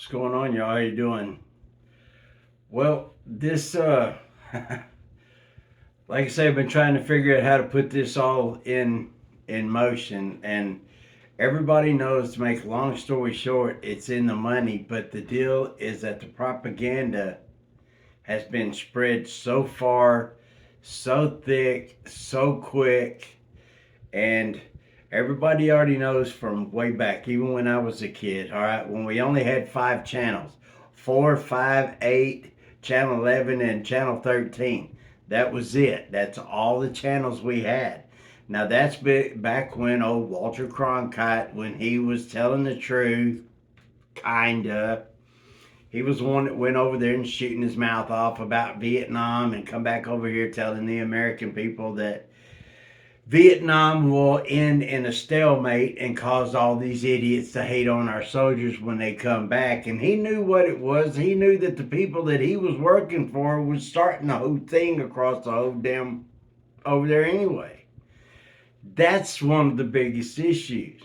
going on, y'all? How you doing? Well, this like I say, I've been trying to figure out how to put this all in motion, and everybody knows. To make a long story short, it's in the money. But the deal is that the propaganda has been spread so far, so thick, so quick, and everybody already knows from way back, even when I was a kid, all right, when we only had five channels, 4, 5, 8, channel 11, and channel 13. That was it. That's all the channels we had. Now that's back when old Walter Cronkite, when he was telling the truth, kinda. He was the one that went over there and shooting his mouth off about Vietnam and come back over here telling the American people that Vietnam will end in a stalemate and cause all these idiots to hate on our soldiers when they come back. And he knew what it was. He knew that the people that he was working for was starting the whole thing across the whole damn over there anyway. That's one of the biggest issues.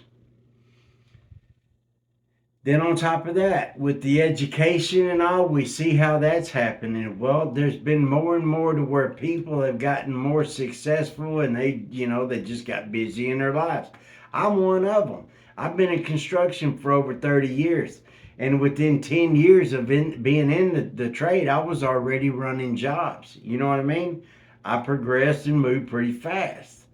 Then on top of that, with the education and all, we see how that's happening. Well, there's been more and more to where people have gotten more successful and they just got busy in their lives. I'm one of them. I've been in construction for over 30 years. And within 10 years of being in the trade, I was already running jobs. You know what I mean? I progressed and moved pretty fast.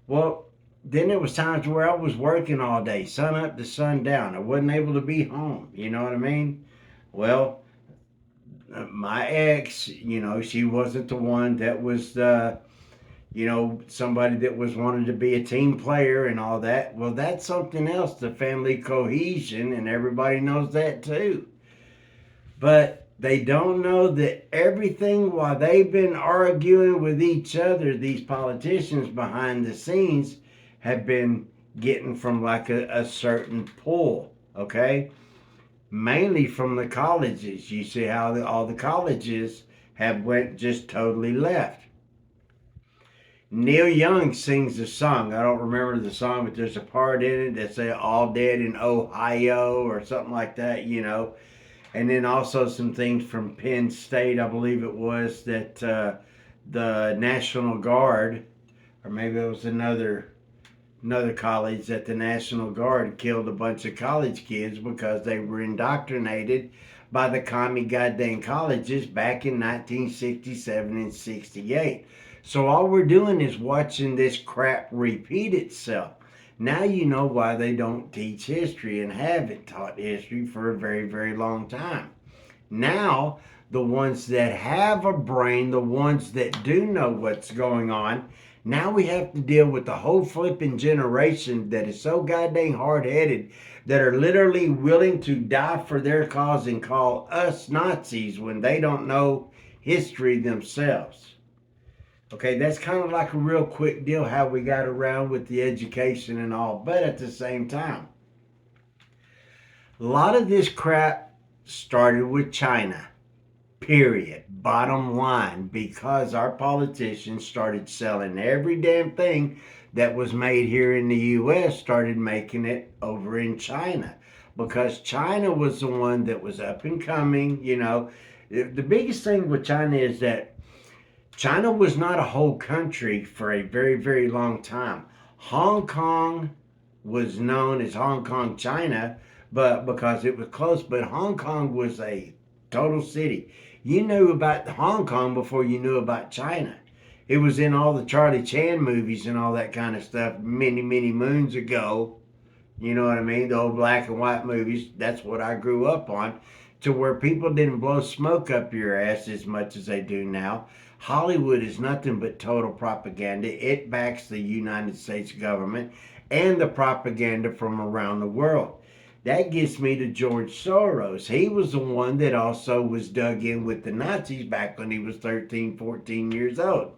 Well, then there was times where I was working all day, sun up to sun down. I wasn't able to be home. You know what I mean? Well, my ex, she wasn't the one that was, somebody that was wanted to be a team player and all that. Well, that's something else, the family cohesion, and everybody knows that too. But they don't know that everything while they've been arguing with each other, these politicians behind the scenes have been getting from like a certain pull, okay? Mainly from the colleges. You see how all the colleges have went just totally left. Neil Young sings a song. I don't remember the song, but there's a part in it that say "All Dead in Ohio" or something like that. And then also some things from Penn State, I believe it was, that the National Guard, or maybe it was another college, that the National Guard killed a bunch of college kids because they were indoctrinated by the commie goddamn colleges back in 1967 and 68. So all we're doing is watching this crap repeat itself. Now you know why they don't teach history and haven't taught history for a very, very long time. Now, the ones that have a brain, the ones that do know what's going on, now we have to deal with the whole flipping generation that is so goddamn hard-headed that are literally willing to die for their cause and call us Nazis when they don't know history themselves. Okay, that's kind of like a real quick deal how we got around with the education and all. But at the same time, a lot of this crap started with China, period. Bottom line, because our politicians started selling every damn thing that was made here in the U.S., started making it over in China. Because China was the one that was up and coming. The biggest thing with China is that China was not a whole country for a very, very long time. Hong Kong was known as Hong Kong, China, but because it was close, but Hong Kong was a total city. You knew about Hong Kong before you knew about China. It was in all the Charlie Chan movies and all that kind of stuff many, many moons ago. You know what I mean? The old black and white movies. That's what I grew up on. To where people didn't blow smoke up your ass as much as they do now. Hollywood is nothing but total propaganda. It backs the United States government and the propaganda from around the world. That gets me to George Soros. He was the one that also was dug in with the Nazis back when he was 13, 14 years old.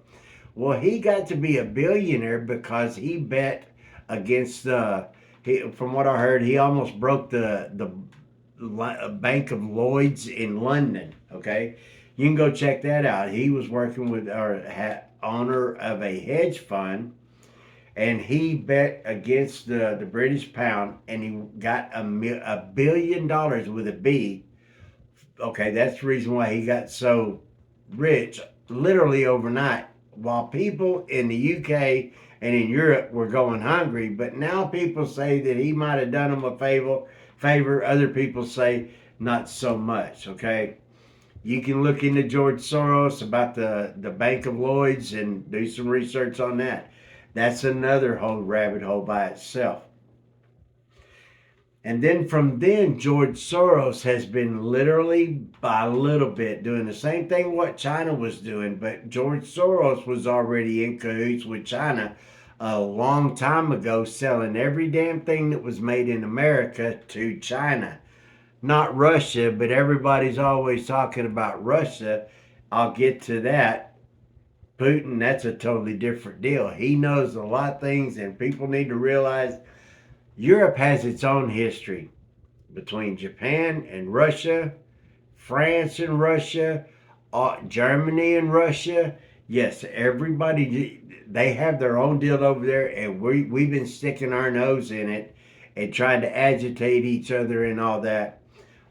Well, he got to be a billionaire because he bet against from what I heard, he almost broke the Bank of Lloyd's in London. Okay, you can go check that out. He was working with or owner of a hedge fund, and he bet against the British pound, and he got $1 billion with a B. Okay, that's the reason why he got so rich, literally overnight. While people in the UK and in Europe were going hungry, but now people say that he might have done them a favor. Favor. Other people say not so much. Okay, you can look into George Soros about the Bank of Lloyd's and do some research on that. That's another whole rabbit hole by itself. And then from then, George Soros has been literally by a little bit doing the same thing what China was doing, but George Soros was already in cahoots with China a long time ago, selling every damn thing that was made in America to China. Not Russia, but everybody's always talking about Russia. I'll get to that. Putin, that's a totally different deal. He knows a lot of things, and people need to realize Europe has its own history between Japan and Russia, France and Russia, Germany and Russia. Yes, everybody, they have their own deal over there, and we've been sticking our nose in it and trying to agitate each other and all that.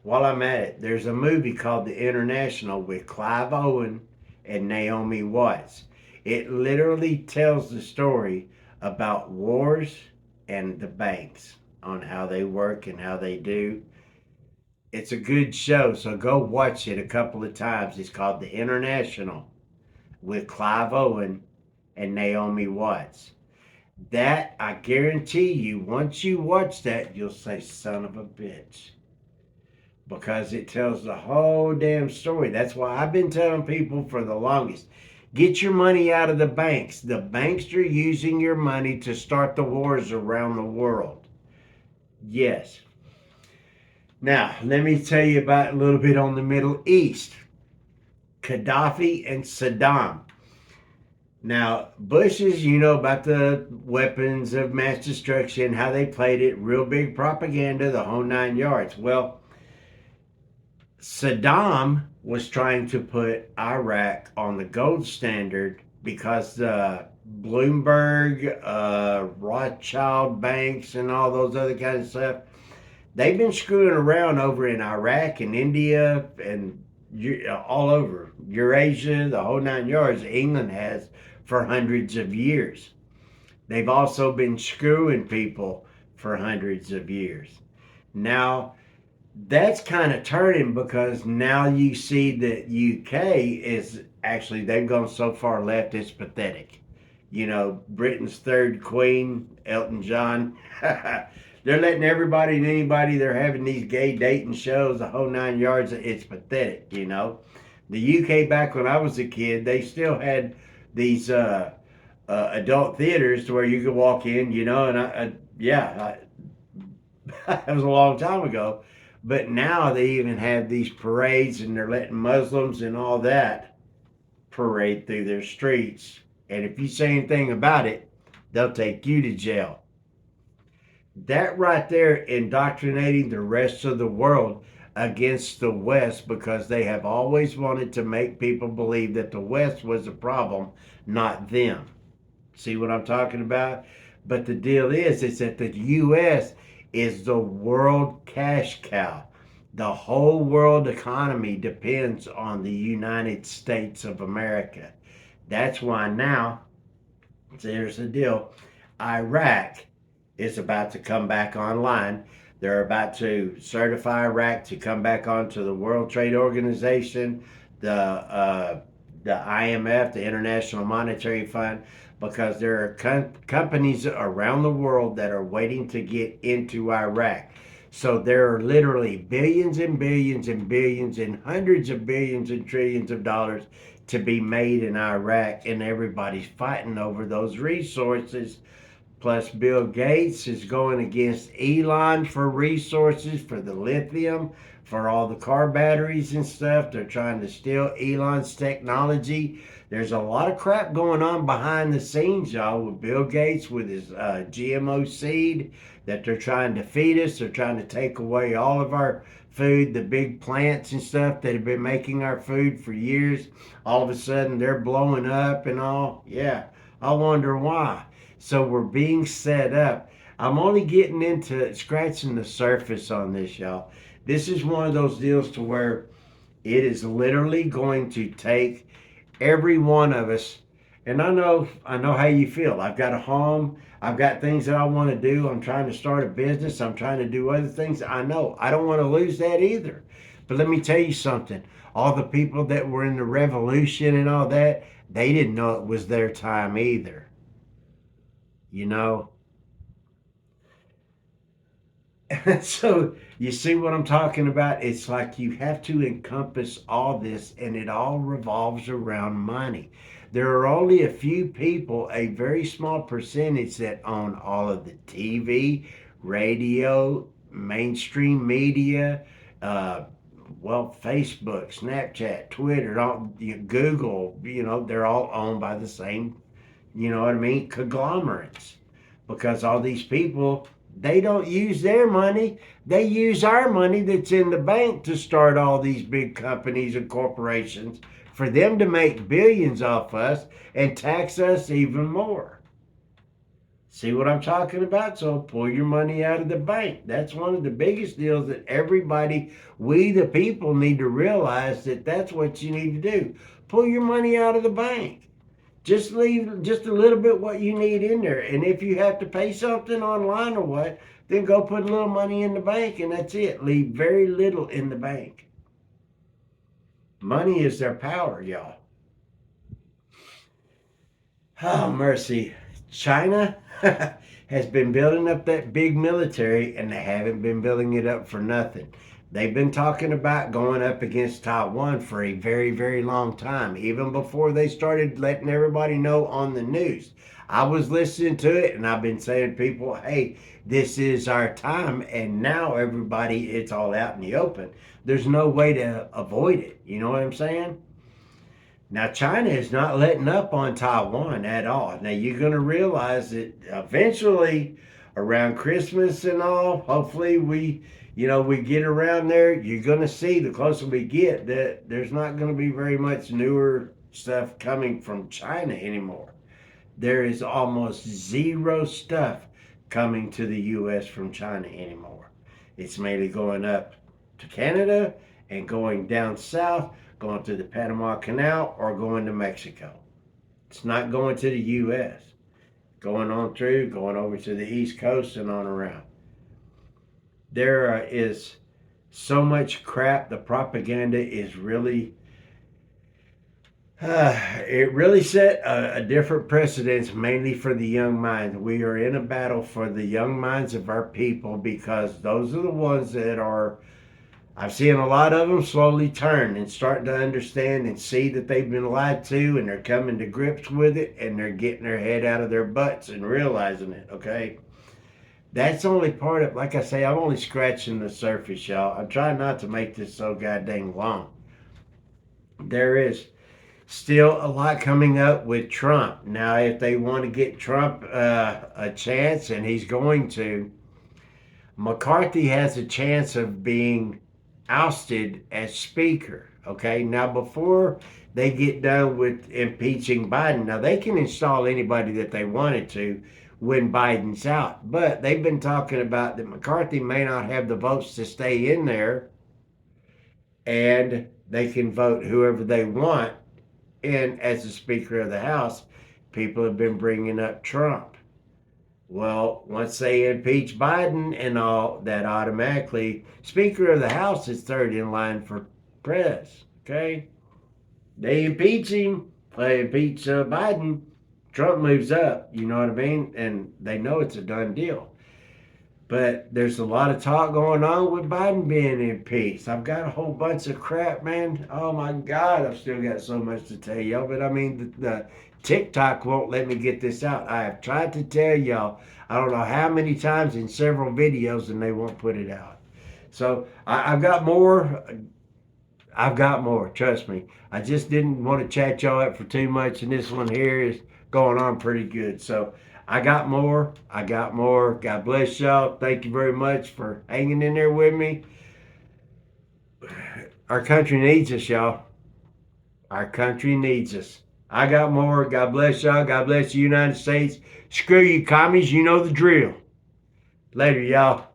While I'm at it, there's a movie called The International with Clive Owen and Naomi Watts. It literally tells the story about wars and the banks on how they work and how they do. It's a good show, so go watch it a couple of times. It's called The International with Clive Owen and Naomi Watts. That, I guarantee you, once you watch that, you'll say, son of a bitch. Because it tells the whole damn story. That's why I've been telling people for the longest, get your money out of the banks. The banks are using your money to start the wars around the world. Yes. Now, let me tell you about a little bit on the Middle East. Gaddafi and Saddam. Now, Bush's, you know about the weapons of mass destruction, how they played it, real big propaganda, the whole 9 yards. Well, Saddam was trying to put Iraq on the gold standard because Bloomberg, Rothschild banks, and all those other kinds of stuff, they've been screwing around over in Iraq and India and all over Eurasia, the whole 9 yards. England has for hundreds of years. They've also been screwing people for hundreds of years. Now, that's kind of turning because now you see that UK is actually, they've gone so far left, it's pathetic. You know, Britain's third queen, Elton John. They're letting everybody and anybody, they're having these gay dating shows, the whole 9 yards. It's pathetic, you know. The UK, back when I was a kid, they still had these adult theaters to where you could walk in, you know, and that was a long time ago. But now they even have these parades, and they're letting Muslims and all that parade through their streets. And if you say anything about it, they'll take you to jail. That right there, indoctrinating the rest of the world against the West, because they have always wanted to make people believe that the West was the problem, not them. See what I'm talking about? But the deal is that the U.S. is the world cash cow. The whole world economy depends on the United States of America. That's why now, there's the deal, Iraq is about to come back online. They're about to certify Iraq to come back onto the World Trade Organization, the IMF, the International Monetary Fund, because there are companies around the world that are waiting to get into Iraq. So there are literally billions and billions and billions and hundreds of billions and trillions of dollars to be made in Iraq, and everybody's fighting over those resources. Plus, Bill Gates is going against Elon for resources, for the lithium, for all the car batteries and stuff. They're trying to steal Elon's technology. There's a lot of crap going on behind the scenes, y'all, with Bill Gates, with his GMO seed that they're trying to feed us. They're trying to take away all of our food, the big plants and stuff that have been making our food for years. All of a sudden, they're blowing up and all. Yeah, I wonder why. So we're being set up. I'm only getting into scratching the surface on this, y'all. This is one of those deals to where it is literally going to take every one of us. And I know how you feel. I've got a home. I've got things that I want to do. I'm trying to start a business. I'm trying to do other things. I know I don't want to lose that either. But let me tell you something. All the people that were in the revolution and all that, they didn't know it was their time either. You know, so you see what I'm talking about? It's like you have to encompass all this, and it all revolves around money. There are only a few people, a very small percentage, that own all of the TV, radio, mainstream media, uh, well, Facebook, Snapchat, Twitter, all, Google. They're all owned by the same, what I mean, conglomerates, because all these people, they don't use their money. They use our money that's in the bank to start all these big companies and corporations for them to make billions off us and tax us even more. See what I'm talking about? So pull your money out of the bank. That's one of the biggest deals that everybody, we the people, need to realize, that that's what you need to do. Pull your money out of the bank. Just leave just a little bit what you need in there. And if you have to pay something online or what, then go put a little money in the bank, and that's it. Leave very little in the bank. Money is their power, y'all. Oh, mercy. China has been building up that big military, and they haven't been building it up for nothing. They've been talking about going up against Taiwan for a very, very long time, even before they started letting everybody know on the news. I was listening to it, and I've been saying to people, hey, this is our time. And now everybody, it's all out in the open. There's no way to avoid it. You know what I'm saying? Now, China is not letting up on Taiwan at all. Now, you're going to realize that eventually, around Christmas and all, hopefully we get around there. You're going to see, the closer we get, that there's not going to be very much newer stuff coming from China anymore. There is almost zero stuff coming to the U.S. from China anymore. It's mainly going up to Canada and going down south, going to the Panama Canal, or going to Mexico. It's not going to the U.S. Going on through, going over to the East Coast and on around. There is so much crap. The propaganda is really it really set a different precedence, mainly for the young minds. We are in a battle for the young minds of our people, because those are the ones that are, I've seen a lot of them slowly turn and starting to understand and see that they've been lied to, and they're coming to grips with it, and they're getting their head out of their butts and realizing it, okay? That's only part of, like I say, I'm only scratching the surface, y'all. I'm trying not to make this so goddamn long. There is still a lot coming up with Trump. Now, if they want to get Trump a chance, and he's going to, McCarthy has a chance of being ousted as Speaker. Okay, now before they get done with impeaching Biden, now they can install anybody that they wanted to when Biden's out, but they've been talking about that McCarthy may not have the votes to stay in there, and they can vote whoever they want in as the Speaker of the House. People have been bringing up Trump. Well, once they impeach Biden and all, that automatically, Speaker of the House is third in line for press. Okay? They impeach him, they impeach Biden, Trump moves up, you know what I mean? And they know it's a done deal. But there's a lot of talk going on with Biden being impeached. I've got a whole bunch of crap, man. Oh my God, I've still got so much to tell y'all. But I mean, the TikTok won't let me get this out. I have tried to tell y'all, I don't know how many times in several videos, and they won't put it out. So I've got more. I've got more, trust me. I just didn't want to chat y'all up for too much, and this one here is going on pretty good. So I got more. I got more. God bless y'all. Thank you very much for hanging in there with me. Our country needs us, y'all. Our country needs us. I got more. God bless y'all. God bless the United States. Screw you, commies. You know the drill. Later, y'all.